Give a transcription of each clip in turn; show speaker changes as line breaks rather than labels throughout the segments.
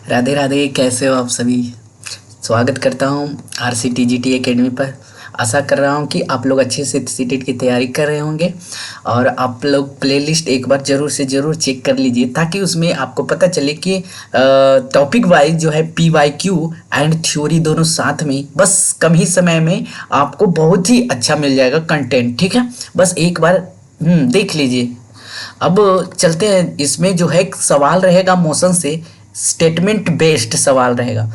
राधे राधे, कैसे हो आप सभी। स्वागत करता हूँ RCTGT एकेडमी पर। आशा कर रहा हूँ कि आप लोग अच्छे से सीटेट की तैयारी कर रहे होंगे और आप लोग प्लेलिस्ट एक बार ज़रूर से ज़रूर चेक कर लीजिए ताकि उसमें आपको पता चले कि टॉपिक वाइज जो है PYQ एंड थ्योरी दोनों साथ में बस कम ही समय में आपको बहुत ही अच्छा मिल जाएगा कंटेंट। ठीक है, बस एक बार देख लीजिए। अब चलते हैं, इसमें जो है एक सवाल रहेगा मोशन से, स्टेटमेंट बेस्ड सवाल रहेगा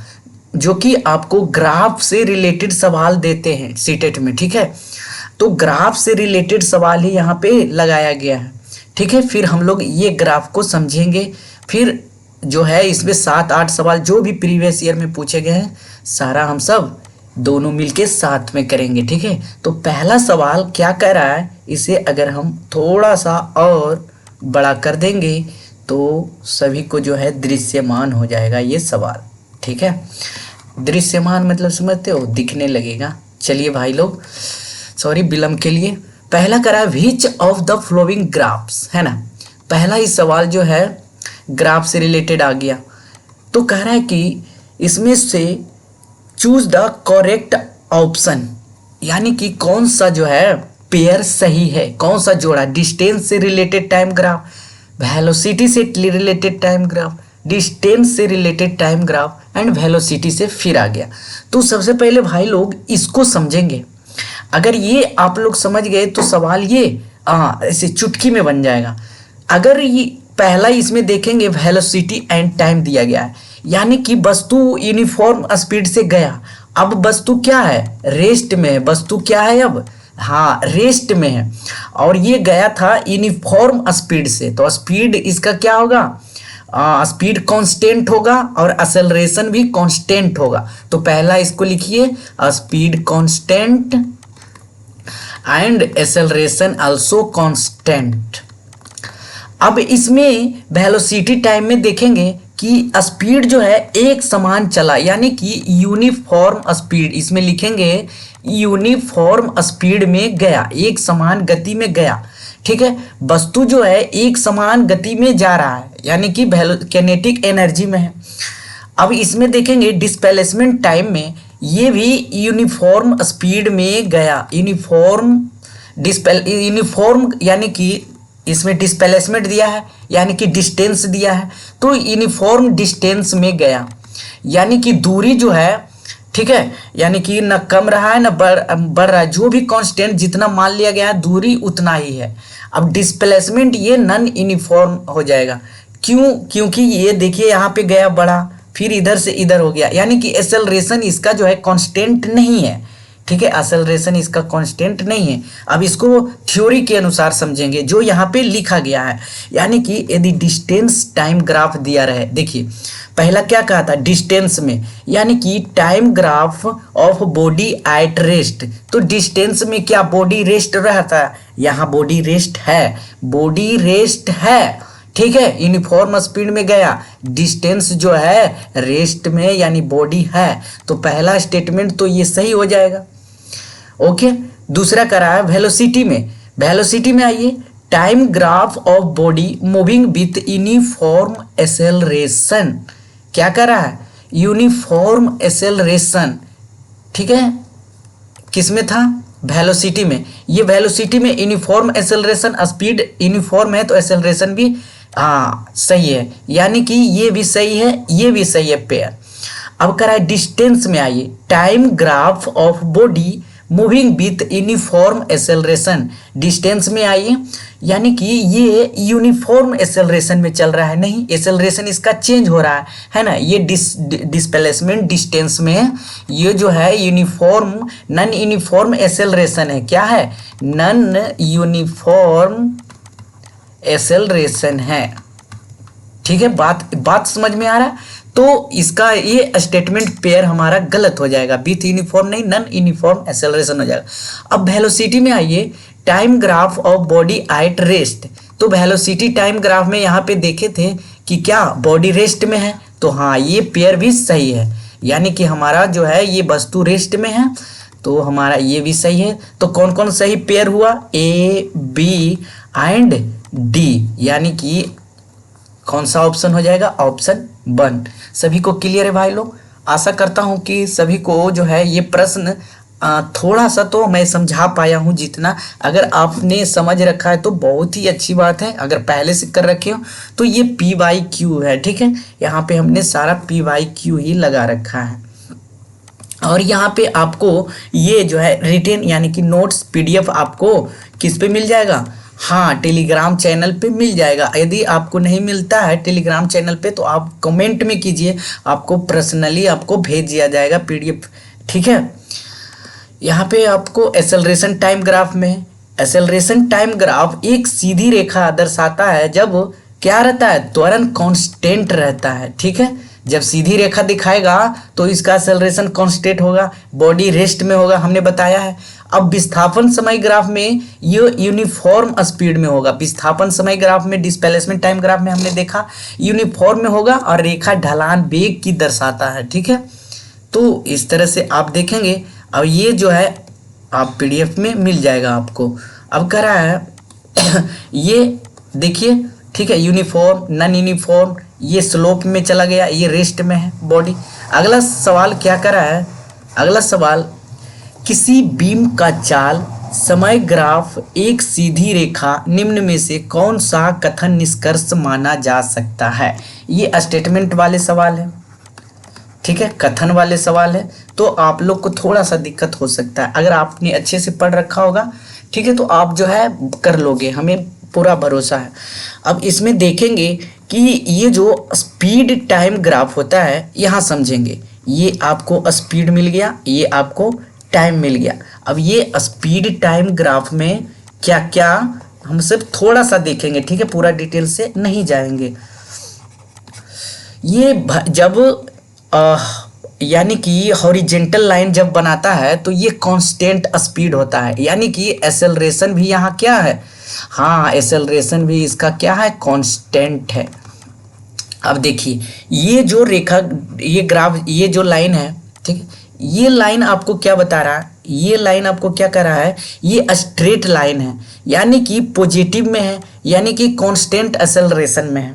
जो कि आपको ग्राफ से रिलेटेड सवाल देते हैं सीटेट में। ठीक है, तो ग्राफ से रिलेटेड सवाल ही यहाँ पे लगाया गया है। ठीक है, फिर हम लोग ये ग्राफ को समझेंगे। फिर जो है इसमें 7-8 सवाल जो भी प्रीवियस ईयर में पूछे गए हैं सारा हम सब दोनों मिलके साथ में करेंगे। ठीक है, तो पहला सवाल क्या कह रहा है, इसे अगर हम थोड़ा सा और बड़ा कर देंगे तो सभी को जो है दृश्यमान हो जाएगा ये सवाल। ठीक है, दृश्यमान मतलब समझते हो, दिखने लगेगा। चलिए भाई लोग, सॉरी विलम्ब के लिए। पहला करा which of the flowing graphs, है ना। पहला ही सवाल जो है ग्राफ से रिलेटेड आ गया, तो कह रहा है कि इसमें से चूज द करेक्ट ऑप्शन, यानी कि कौन सा जो है पेयर सही है, कौन सा जोड़ा। डिस्टेंस से रिलेटेड टाइम ग्राफ, वेलोसिटी से रिलेटेड टाइम ग्राफ, डिस्टेंस से related time graph and velocity से फिर आ गया। तो सबसे पहले भाई लोग इसको समझेंगे। अगर ये आप लोग समझ गए तो सवाल ये ऐसे चुटकी में बन जाएगा। अगर ये पहला इसमें देखेंगे वेलोसिटी एंड टाइम दिया गया है, यानी कि वस्तु यूनिफॉर्म स्पीड से गया। अब वस्तु क्या है, रेस्ट में है। वस्तु क्या है अब, हाँ रेस्ट में है, और ये गया था यूनिफॉर्म स्पीड से। तो स्पीड इसका क्या होगा, स्पीड कांस्टेंट होगा और एक्सेलरेशन भी कांस्टेंट होगा। तो पहला इसको लिखिए, speed constant and acceleration also constant. अब इसमें वेलोसिटी टाइम में देखेंगे कि स्पीड जो है एक समान चला, यानी कि यूनिफॉर्म स्पीड, इसमें लिखेंगे यूनिफॉर्म स्पीड में गया, एक समान गति में गया। ठीक है, वस्तु जो है एक समान गति में जा रहा है, यानी कि काइनेटिक एनर्जी में है। अब इसमें देखेंगे डिस्प्लेसमेंट टाइम में, ये भी यूनिफॉर्म स्पीड में गया। यूनिफॉर्म यानी कि इसमें डिस्प्लेसमेंट दिया है, यानी कि डिस्टेंस दिया है, तो यूनिफॉर्म डिस्टेंस में गया, यानी कि दूरी जो है, ठीक है, यानी कि न कम रहा है न बढ़ रहा है, जो भी कांस्टेंट जितना मान लिया गया है दूरी उतना ही है। अब डिस्प्लेसमेंट ये नॉन यूनिफॉर्म हो जाएगा, क्यों, क्योंकि ये देखिए यहाँ पे गया बड़ा, फिर इधर से इधर हो गया, यानी कि एक्सेलरेशन इसका जो है कांस्टेंट नहीं है। ठीक है, एक्सेलरेशन इसका कांस्टेंट नहीं है। अब इसको थ्योरी के अनुसार समझेंगे जो यहाँ पे लिखा गया है, यानी कि यदि डिस्टेंस टाइम ग्राफ दिया रहे, देखिए पहला क्या कहा था डिस्टेंस में, यानी कि time graph of body at rest. तो डिस्टेंस में क्या बॉडी रेस्ट रहता है, यहाँ बॉडी रेस्ट है, बॉडी रेस्ट है। ठीक है, यूनिफॉर्म स्पीड में गया, डिस्टेंस जो है रेस्ट में, यानी बॉडी है। तो पहला स्टेटमेंट तो ये सही हो जाएगा। ओके, दूसरा करा है वेलोसिटी में। वेलोसिटी में आइए, time graph of body moving with uniform acceleration. क्या कर रहा है, यूनिफॉर्म एक्सेलरेशन। ठीक है, किसमें था, वेलोसिटी में। ये वेलोसिटी में यूनिफॉर्म एक्सेलरेशन, स्पीड यूनिफॉर्म है तो एक्सेलरेशन भी सही है, यानी कि ये भी सही है, ये भी सही है पेयर। अब करा है डिस्टेंस में आइए, time graph of body moving with uniform acceleration. Distance में आइए, यानी कि ये यूनिफॉर्म एक्सेलरेशन में चल रहा है, नहीं एक्सेलरेशन इसका चेंज हो रहा है ना। ये डिस्प्लेसमेंट डिस्टेंस में, ये जो है यूनिफॉर्म नॉन यूनिफॉर्म एक्सेलरेशन है। क्या है, नॉन यूनिफॉर्म एक्सेलरेशन है। ठीक है, बात समझ में आ रहा है। तो इसका ये स्टेटमेंट पेयर हमारा गलत हो जाएगा, विथ यूनिफॉर्म नहीं, नॉन यूनिफॉर्म एक्सेलरेशन हो जाएगा। अब वेलोसिटी में आइए, time graph of body at rest. तो वेलोसिटी टाइम ग्राफ में यहाँ पे देखे थे कि क्या बॉडी रेस्ट में है, तो हाँ ये पेयर भी सही है, यानी कि हमारा जो है ये वस्तु रेस्ट में है, तो हमारा ये भी सही है। तो कौन कौन सही पेयर हुआ, A, B एंड D, यानी कि कौन सा ऑप्शन हो जाएगा? ऑप्शन 1। सभी को क्लियर है भाई लोग? आशा करता हूँ कि सभी को जो है ये प्रश्न थोड़ा सा तो मैं समझा पाया हूँ जितना। अगर आपने समझ रखा है तो बहुत ही अच्छी बात है, अगर पहले से कर रखे हो तो ये PYQ है, ठीक है। यहाँ पे हमने सारा PYQ ही लगा रखा है। और यहाँ पे आपको ये जो है रिटेन यानी कि नोट्स PDF आपको किस पे मिल जाएगा? हाँ, टेलीग्राम चैनल पे मिल जाएगा। यदि आपको नहीं मिलता है टेलीग्राम चैनल पे तो आप कमेंट में कीजिए, आपको पर्सनली आपको भेज दिया जाएगा PDF, ठीक है। यहाँ पे आपको एक्सेलरेशन टाइम ग्राफ में, एक्सेलरेशन टाइम ग्राफ एक सीधी रेखा दर्शाता है जब क्या रहता है? त्वरण कांस्टेंट रहता है, ठीक है। जब सीधी रेखा दिखाएगा तो इसका एक्सेलरेशन कांस्टेंट होगा, बॉडी रेस्ट में होगा, हमने बताया है। अब विस्थापन समय ग्राफ में ये यूनिफॉर्म स्पीड में होगा। विस्थापन समय ग्राफ में, डिस्प्लेसमेंट टाइम ग्राफ में हमने देखा यूनिफॉर्म में होगा और रेखा ढलान वेग की दर्शाता है, ठीक है। तो इस तरह से आप देखेंगे। अब ये जो है आप PDF में मिल जाएगा आपको। अब कह रहा है ये देखिए, ठीक है, यूनिफॉर्म, नॉन यूनिफॉर्म, ये स्लोप में चला गया, ये रेस्ट में है बॉडी। अगला सवाल क्या कर रहा है? अगला सवाल, किसी बीम का चाल समय ग्राफ एक सीधी रेखा, निम्न में से कौन सा कथन निष्कर्ष माना जा सकता है? ये स्टेटमेंट वाले सवाल है, ठीक है, कथन वाले सवाल है। तो आप लोग को थोड़ा सा दिक्कत हो सकता है। अगर आपने अच्छे से पढ़ रखा होगा, ठीक है, तो आप जो है कर लोगे, हमें पूरा भरोसा है। अब इसमें देखेंगे कि ये जो स्पीड टाइम ग्राफ होता है, यहाँ समझेंगे। ये आपको स्पीड मिल गया, ये आपको टाइम मिल गया। अब ये स्पीड टाइम ग्राफ में क्या क्या हम सिर्फ थोड़ा सा देखेंगे, ठीक है, पूरा डिटेल से नहीं जाएंगे। ये जब यानी कि हॉरिजेंटल लाइन जब बनाता है तो ये कांस्टेंट स्पीड होता है, यानी कि एक्सेलरेशन भी यहाँ क्या है? हाँ, एक्सेलरेशन भी इसका क्या है? कांस्टेंट है। अब देखिए ये जो रेखा, ये ग्राफ, ये जो लाइन है, ठीक है, ये लाइन आपको क्या बता रहा है? ये लाइन आपको क्या कर रहा है? ये स्ट्रेट लाइन है, यानी कि पॉजिटिव में है, यानी कि कांस्टेंट एक्सेलरेशन में है।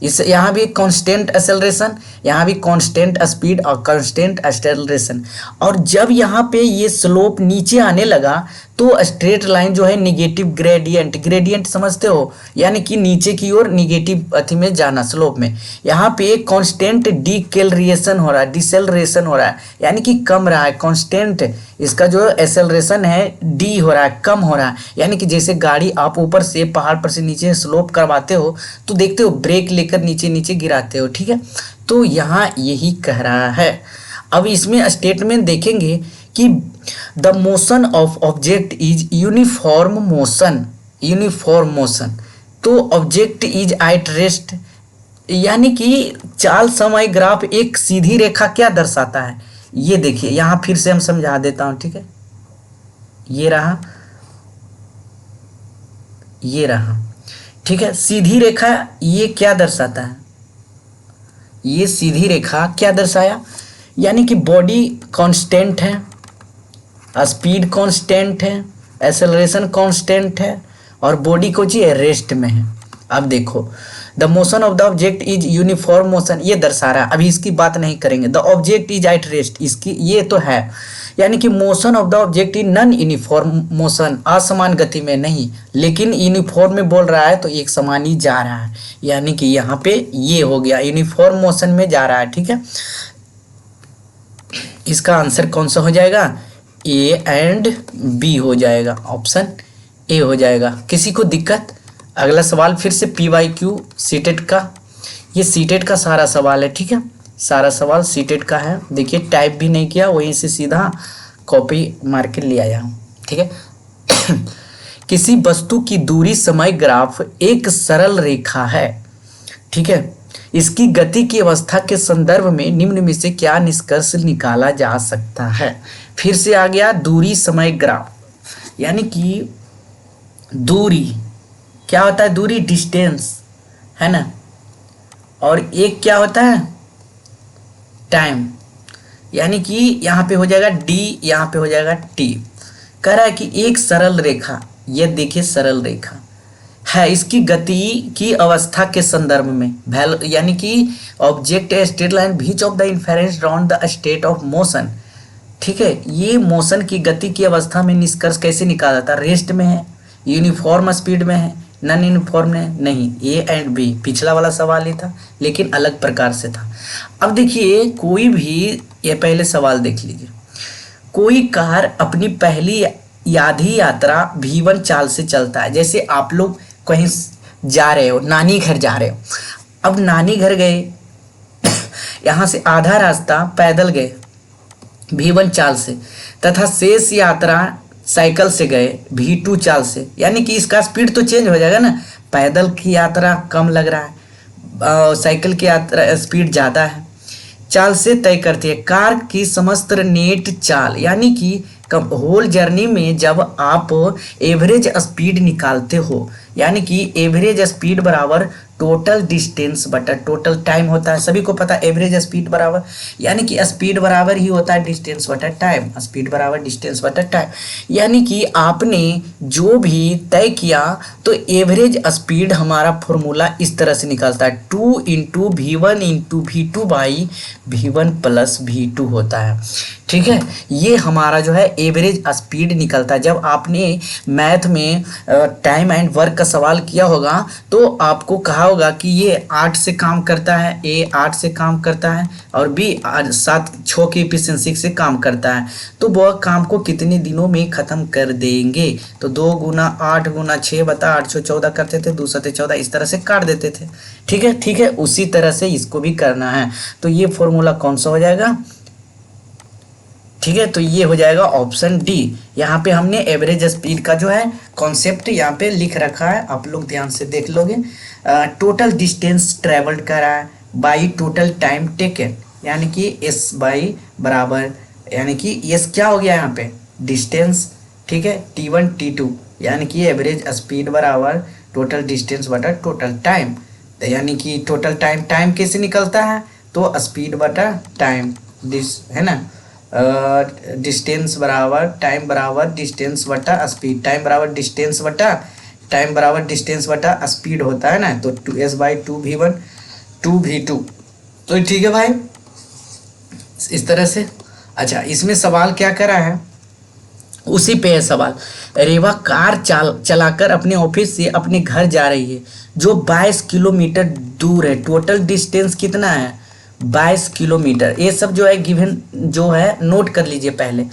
इस यहाँ भी कांस्टेंट एक्सेलरेशन, यहाँ भी कांस्टेंट स्पीड और कांस्टेंट एक्सेलरेशन। और जब यहाँ पे ये स्लोप नीचे आने लगा तो स्ट्रेट लाइन जो है निगेटिव ग्रेडियंट, ग्रेडियंट समझते हो, यानी कि नीचे की ओर निगेटिव अथी में जाना, स्लोप में। यहाँ पे कांस्टेंट डिकेलरेशन हो रहा है, डिसेलरेशन हो रहा है, यानी कि कम रहा है। कांस्टेंट इसका जो एक्सेलरेशन है डी हो रहा है, कम हो रहा है। यानी कि जैसे गाड़ी आप ऊपर से पहाड़ पर से नीचे स्लोप करवाते हो तो देखते हो ब्रेक लेकर नीचे नीचे गिराते हो, ठीक है। तो यहाँ यही कह रहा है। अब इसमें स्टेटमेंट देखेंगे कि the motion of object is uniform motion, uniform motion. तो ऑब्जेक्ट इज एट रेस्ट, यानी कि चाल समय ग्राफ एक सीधी रेखा क्या दर्शाता है? ये देखिए, यहाँ फिर से हम समझा देता हूँ, ठीक है। ये रहा, ये रहा, ठीक है। सीधी रेखा ये क्या दर्शाता है? ये सीधी रेखा क्या दर्शाया? यानी कि बॉडी कांस्टेंट है, स्पीड कांस्टेंट है, एक्सेलरेशन कांस्टेंट है और बॉडी को जी रेस्ट में है। अब देखो, the motion of the object is uniform motion, ये दर्शा रहा है। अभी इसकी बात नहीं करेंगे। The object is at rest, इसकी ये तो है, यानी कि motion of the object is non uniform motion, असमान गति में नहीं, लेकिन यूनिफॉर्म में बोल रहा है तो एक समान ही जा रहा है, यानी कि यहाँ पे ये हो गया यूनिफॉर्म मोशन में जा रहा है, ठीक है। इसका आंसर कौन सा हो जाएगा? ए एंड बी हो जाएगा, ऑप्शन ए हो जाएगा। किसी को दिक्कत? अगला सवाल फिर से PYQ सीटेट का, ये सीटेट का सारा सवाल है, ठीक है, सारा सवाल सीटेट का है। देखिए टाइप भी नहीं किया, वहीं से सीधा कॉपी मार के ले आया हूँ, ठीक है। किसी वस्तु की दूरी समय ग्राफ एक सरल रेखा है, ठीक है। इसकी गति की अवस्था के संदर्भ में निम्न में से क्या निष्कर्ष निकाला जा सकता है? फिर से आ गया दूरी समय ग्राफ, यानी कि दूरी क्या होता है? दूरी डिस्टेंस है ना, और एक क्या होता है? टाइम, यानी कि यहाँ पे हो जाएगा डी, यहाँ पे हो जाएगा टी। कह रहा है कि एक सरल रेखा, ये देखिए सरल रेखा, है इसकी गति की अवस्था के संदर्भ में, यानी कि object a straight line beach of the inference round the state of motion. ठीक है, ये मोशन की गति की अवस्था में निष्कर्ष कैसे निकाला जाता है? रेस्ट में है, यूनिफॉर्म स्पीड में है, नॉन यूनिफॉर्म में नहीं। ए एंड बी पिछला वाला सवाल ही था लेकिन अलग प्रकार से था। अब देखिए कोई भी, ये पहले सवाल देख लीजिए, कोई कार अपनी पहली आधी यात्रा V1 चाल से चलता है। जैसे आप लोग कहीं जा रहे हो, नानी घर जा रहे हो, अब नानी घर गए यहाँ से आधा रास्ता पैदल गए V1 चाल से, तथा शेष यात्रा साइकिल से गए V2 चाल से, यानी कि इसका स्पीड तो चेंज हो जाएगा ना। पैदल की यात्रा कम लग रहा है, साइकिल की यात्रा स्पीड ज़्यादा है, चाल से तय करती है। कार की समस्त नेट चाल, यानी कि होल जर्नी में जब आप एवरेज स्पीड निकालते हो, यानी कि एवरेज स्पीड बराबर टोटल डिस्टेंस बटा टोटल टाइम होता है। सभी को पता है एवरेज स्पीड बराबर, यानी कि स्पीड बराबर ही होता है डिस्टेंस बटा टाइम, स्पीड बराबर डिस्टेंस बटा टाइम। यानी कि आपने जो भी तय किया तो एवरेज स्पीड हमारा फॉर्मूला इस तरह से निकलता है 2 into V1 into V2 by V1 plus V2 होता है। ठीक है, ये हमारा जो है एवरेज स्पीड निकलता है। जब आपने मैथ में टाइम एंड वर्क का सवाल किया होगा तो आपको कहा होगा कि ये 8 से काम करता है, ए 8 से काम करता है और बी 6 की एफिशिएंसी से काम करता है, तो वह काम को कितने दिनों में ख़त्म कर देंगे। तो 2 गुना 8 गुना 6 बता 8 14 करते थे, 2 7 14 इस तरह से काट देते थे। ठीक है, उसी तरह से इसको भी करना है। तो ये फॉर्मूला कौन सा हो जाएगा? ठीक है, तो ये हो जाएगा ऑप्शन डी। यहाँ पे हमने एवरेज स्पीड का जो है कॉन्सेप्ट यहाँ पे लिख रखा है, आप लोग ध्यान से देख लोगे। टोटल डिस्टेंस ट्रेवल्ड करा है बाई टोटल टाइम टेकन, यानी कि एस बाई बराबर, यानी कि एस क्या हो गया यहाँ पे? डिस्टेंस। ठीक है, T1 T2, यानी कि एवरेज स्पीड बराबर टोटल डिस्टेंस बटा टोटल टाइम, यानी कि टोटल टाइम कैसे निकलता है? तो स्पीड बटा टाइम, है ना, डिस्टेंस बराबर टाइम बराबर डिस्टेंस बटा स्पीड, टाइम बराबर डिस्टेंस बटा स्पीड होता है ना। तो 2s बाई 2v1 2v2। तो ठीक है भाई, इस तरह से। अच्छा, इसमें सवाल क्या करा है, उसी पे है सवाल। रेवा कार चलाकर अपने ऑफिस से अपने घर जा रही है जो 22 किलोमीटर दूर है। टोटल डिस्टेंस कितना है? 22 किलोमीटर। ये सब जो है गिवन जो है नोट कर लीजिए पहले।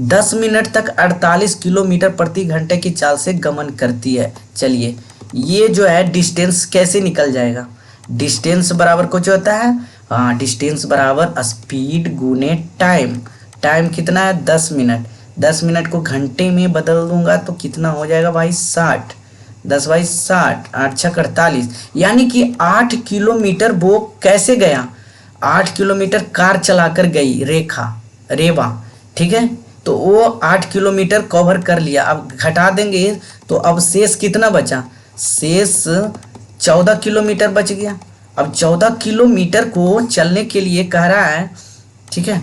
10 मिनट तक 48 किलोमीटर प्रति घंटे की चाल से गमन करती है। चलिए, ये जो है डिस्टेंस कैसे निकल जाएगा? डिस्टेंस बराबर कुछ होता है, हाँ, डिस्टेंस बराबर स्पीड गुने टाइम। टाइम कितना है? 10 मिनट। 10 मिनट को घंटे में बदल दूंगा तो कितना हो जाएगा भाई? 60। 10 बाई 60, 8 6 48, यानी कि 8 किलोमीटर वो कैसे गया? 8 किलोमीटर कार चलाकर गई रेवा। ठीक है, तो वो 8 किलोमीटर कवर कर लिया। अब घटा देंगे तो अब शेष कितना बचा? शेष 14 किलोमीटर बच गया। अब 14 किलोमीटर को चलने के लिए कह रहा है, ठीक है,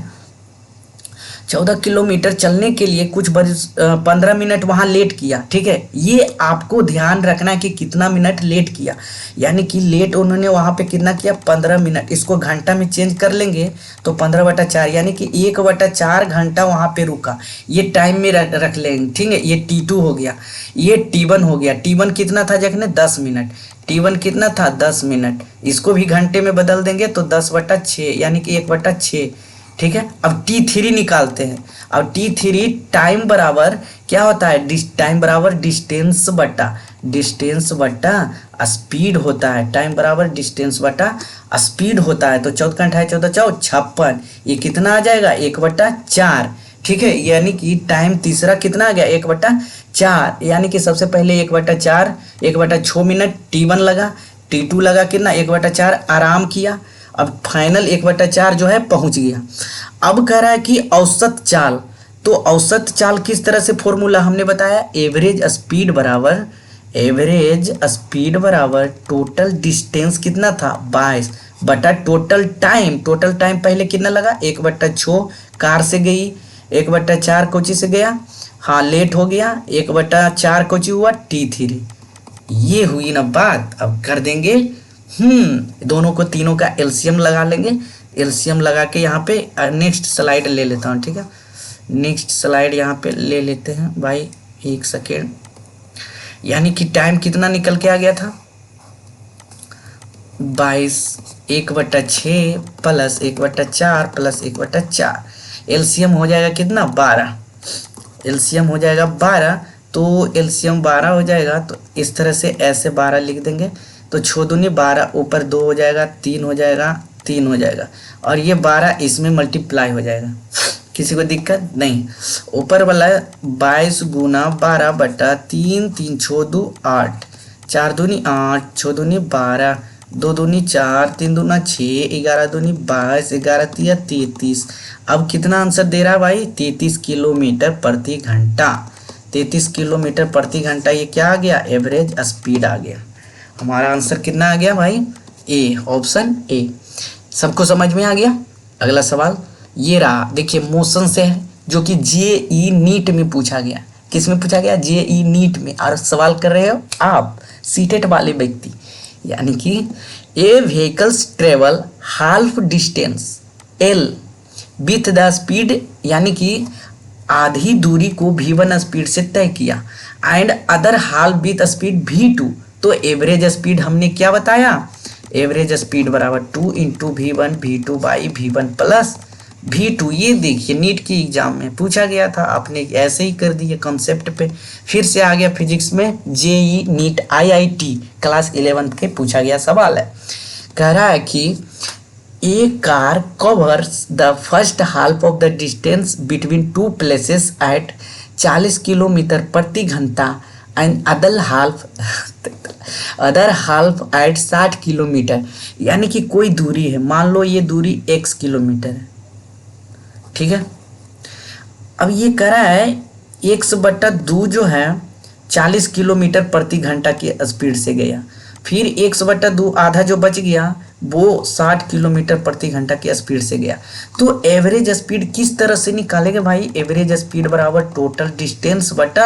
14 किलोमीटर चलने के लिए कुछ 15 मिनट वहाँ लेट किया। ठीक है, ये आपको ध्यान रखना है कि कितना मिनट लेट किया, यानी कि लेट उन्होंने वहाँ पे कितना किया? 15 मिनट। इसको घंटा में चेंज कर लेंगे तो 15/4, यानी कि 1/4 घंटा वहाँ पे रुका। ये टाइम में रख लेंगे। ठीक है, ये T2 हो गया, ये T1 हो गया। T1 कितना था जखने? 10 मिनट। T1 कितना था? 10 मिनट। इसको भी घंटे में बदल देंगे तो 10/6, यानी कि 1/6। ठीक है, अब T3 निकालते हैं। अब T3 टाइम बराबर क्या होता है? टाइम बराबर डिस्टेंस बटा स्पीड होता है। टाइम बराबर डिस्टेंस बटा स्पीड होता है। तो 14 × 14 56, ये कितना आ जाएगा? 1/4। ठीक है, यानी कि टाइम तीसरा कितना आ गया? 1/4, यानी कि सबसे पहले 1/4 1/6 मिनट T1 लगा, T2 लगा कितना? 1/4, आराम किया। अब फाइनल 1/4 जो है पहुंच गया। अब कह रहा है कि औसत चाल, तो औसत चाल किस तरह से फॉर्मूला हमने बताया? एवरेज स्पीड बराबर टोटल डिस्टेंस कितना था? 22 बटा टोटल टाइम। टोटल टाइम पहले कितना लगा? 1/6 कार से गई, 1/4 कोची से गया, हाँ लेट हो गया, 1/4 कोची हुआ? T3। ये हुई ना बात। अब कर देंगे दोनों को, तीनों का एलसीएम लगा लेंगे। एलसीएम लगा के यहाँ पे नेक्स्ट स्लाइड ले लेता हूँ, ठीक है। नेक्स्ट स्लाइड यहाँ पे ले लेते हैं भाई, 1 सेकेंड। यानी कि टाइम कितना निकल के आ गया था, 22 1/6 प्लस 1/4 प्लस 1/4। एलसीएम हो जाएगा कितना, 12। एलसीएम हो जाएगा 12, तो एलसीएम 12 हो जाएगा। तो इस तरह से ऐसे 12 लिख देंगे। तो 6 दूनी 12, ऊपर 2 हो जाएगा, 3 हो जाएगा, 3 हो जाएगा, और ये 12 इसमें मल्टीप्लाई हो जाएगा। किसी को दिक्कत नहीं। ऊपर वाला 22 गुना 12/3, 3 6 2 8, 4 दूनी 8, 6 दूनी 12, 2 दूनी 4, 3 दूना 6, 11 दूनी 22, 11 तिया 33। अब कितना आंसर दे रहा है भाई, 33 किलोमीटर प्रति घंटा। 33 किलोमीटर प्रति घंटा, ये क्या आ गया, एवरेज स्पीड आ गया। हमारा आंसर कितना आ गया भाई, ए, ऑप्शन ए। सबको समझ में आ गया। अगला सवाल ये रहा, देखिए मोशन से है, जो कि जेई नीट में पूछा गया। किस में पूछा गया, जेई नीट में। और सवाल कर रहे हो आप सीटेट वाले व्यक्ति, यानी कि a vehicles travel half distance एल विथ द स्पीड, यानी कि आधी दूरी को v1 स्पीड से तय किया, and other half with speed v2। तो एवरेज स्पीड हमने क्या बताया, एवरेज स्पीड बराबर 2 × v1 v2 by v1 plus v2। ये देखिए नीट की एग्जाम में पूछा गया था, आपने ऐसे ही कर दिए कॉन्सेप्ट पे। फिर से आ गया फिजिक्स में, जेई नीट आईआईटी क्लास 11 के पूछा गया सवाल है। कह रहा है कि a car covers the first half of the distance between two places at 40 kilometre प्रति घंटा and other half at 60 kilometre. यानी कि कोई दूरी है, मान लो ये दूरी x किलोमीटर है, ठीक है। अब ये कह रहा है x/2 जो है 40 किलोमीटर प्रति घंटा की स्पीड से गया, फिर x/2 आधा जो बच गया वो 60 किलोमीटर प्रति घंटा की स्पीड से गया। तो एवरेज स्पीड किस तरह से निकालेंगे भाई, एवरेज स्पीड बराबर टोटल डिस्टेंस बटा,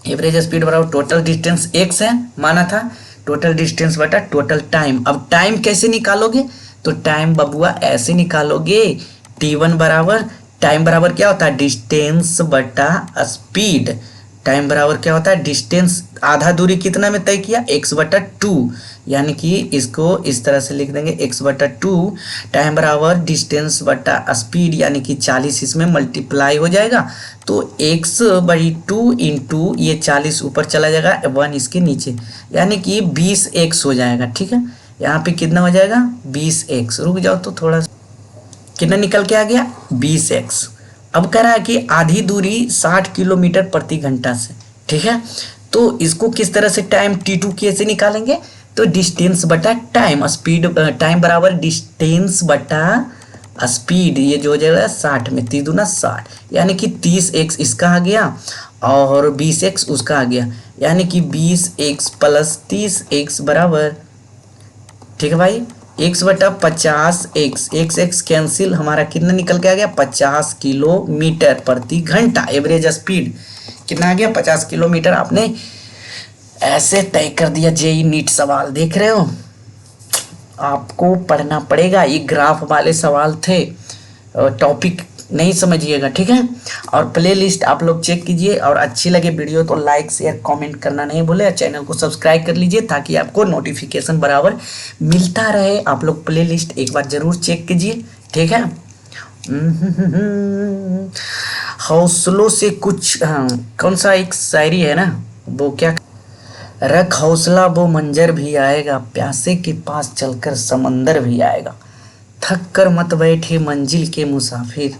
एवरेज स्पीड बराबर टोटल डिस्टेंस x है माना था, टोटल डिस्टेंस बटा टोटल टाइम। अब टाइम कैसे निकालोगे, तो टाइम बबुआ ऐसे निकालोगे, t1 बराबर, टाइम बराबर क्या होता है, डिस्टेंस बटा स्पीड। टाइम बराबर क्या होता है, डिस्टेंस, आधा दूरी कितना में तय किया, x/2, यानी कि इसको इस तरह से लिख देंगे x/2। टाइम बराबर डिस्टेंस बटा स्पीड, यानी कि 40 इसमें मल्टीप्लाई हो जाएगा, तो x/2 इंटू ये 40 ऊपर चला जाएगा, 1 इसके नीचे, यानी कि 20x हो जाएगा, ठीक है। यहाँ पे कितना हो जाएगा, 20x। रुक जाओ तो थोड़ा, कितना निकल के आ गया, 20x। अब कह रहा है कि आधी दूरी 60 किलोमीटर प्रति घंटा से, ठीक है। तो इसको किस तरह से टाइम t2 कैसे निकालेंगे, तो डिस्टेंस बटा टाइम, स्पीड, टाइम बराबर डिस्टेंस बटा स्पीड, ये जो हो जाएगा 60 में 3 दूना 60, यानी कि 30x इसका आ गया और 20x उसका आ गया, यानी कि 20x प्लस 30x बराबर, ठीक है भाई, x/50x, x कैंसिल, हमारा कितना निकल के आ गया, 50 किलोमीटर प्रति घंटा। एवरेज स्पीड कितना आ गया, 50 किलोमीटर। आपने ऐसे तय कर दिया जेई नीट सवाल, देख रहे हो, आपको पढ़ना पड़ेगा। ये ग्राफ वाले सवाल थे, टॉपिक नहीं समझिएगा, ठीक है। और प्लेलिस्ट आप लोग चेक कीजिए, और अच्छी लगे वीडियो तो लाइक शेयर कमेंट करना नहीं भूले, चैनल को सब्सक्राइब कर लीजिए ताकि आपको नोटिफिकेशन बराबर मिलता रहे। आप लोग प्लेलिस्ट एक बार ज़रूर चेक कीजिए, ठीक है। हौसलों से कुछ, हाँ, कौन सा एक शायरी है ना, वो क्या, रख हौसला वो मंजर भी आएगा, प्यासे के पास चलकर समंदर भी आएगा, थक कर मत बैठे मंजिल के मुसाफिर,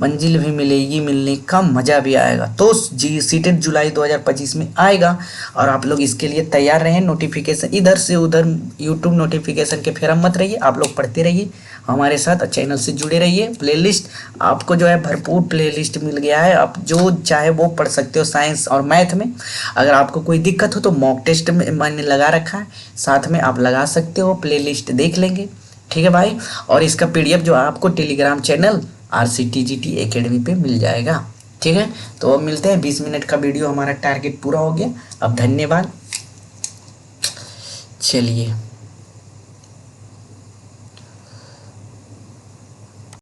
मंजिल भी मिलेगी, मिलने का मज़ा भी आएगा। तो जी सीटेट जुलाई 2025 में आएगा, और आप लोग इसके लिए तैयार रहें। नोटिफिकेशन इधर से उधर यूट्यूब नोटिफिकेशन के फेरम मत रहिए, आप लोग पढ़ते रहिए हमारे साथ, चैनल से जुड़े रहिए। प्लेलिस्ट आपको जो है भरपूर प्लेलिस्ट मिल गया है, आप जो चाहे वो पढ़ सकते हो साइंस और मैथ में। अगर आपको कोई दिक्कत हो तो मॉक टेस्ट में मैंने लगा रखा है, साथ में आप लगा सकते हो, प्लेलिस्ट देख लेंगे, ठीक है भाई। और इसका PDF जो आपको टेलीग्राम चैनल RCTGT एकेडमी पे मिल जाएगा, ठीक है। तो अब मिलते हैं, 20 मिनट का वीडियो हमारा टारगेट पूरा हो गया। अब धन्यवाद। चलिए।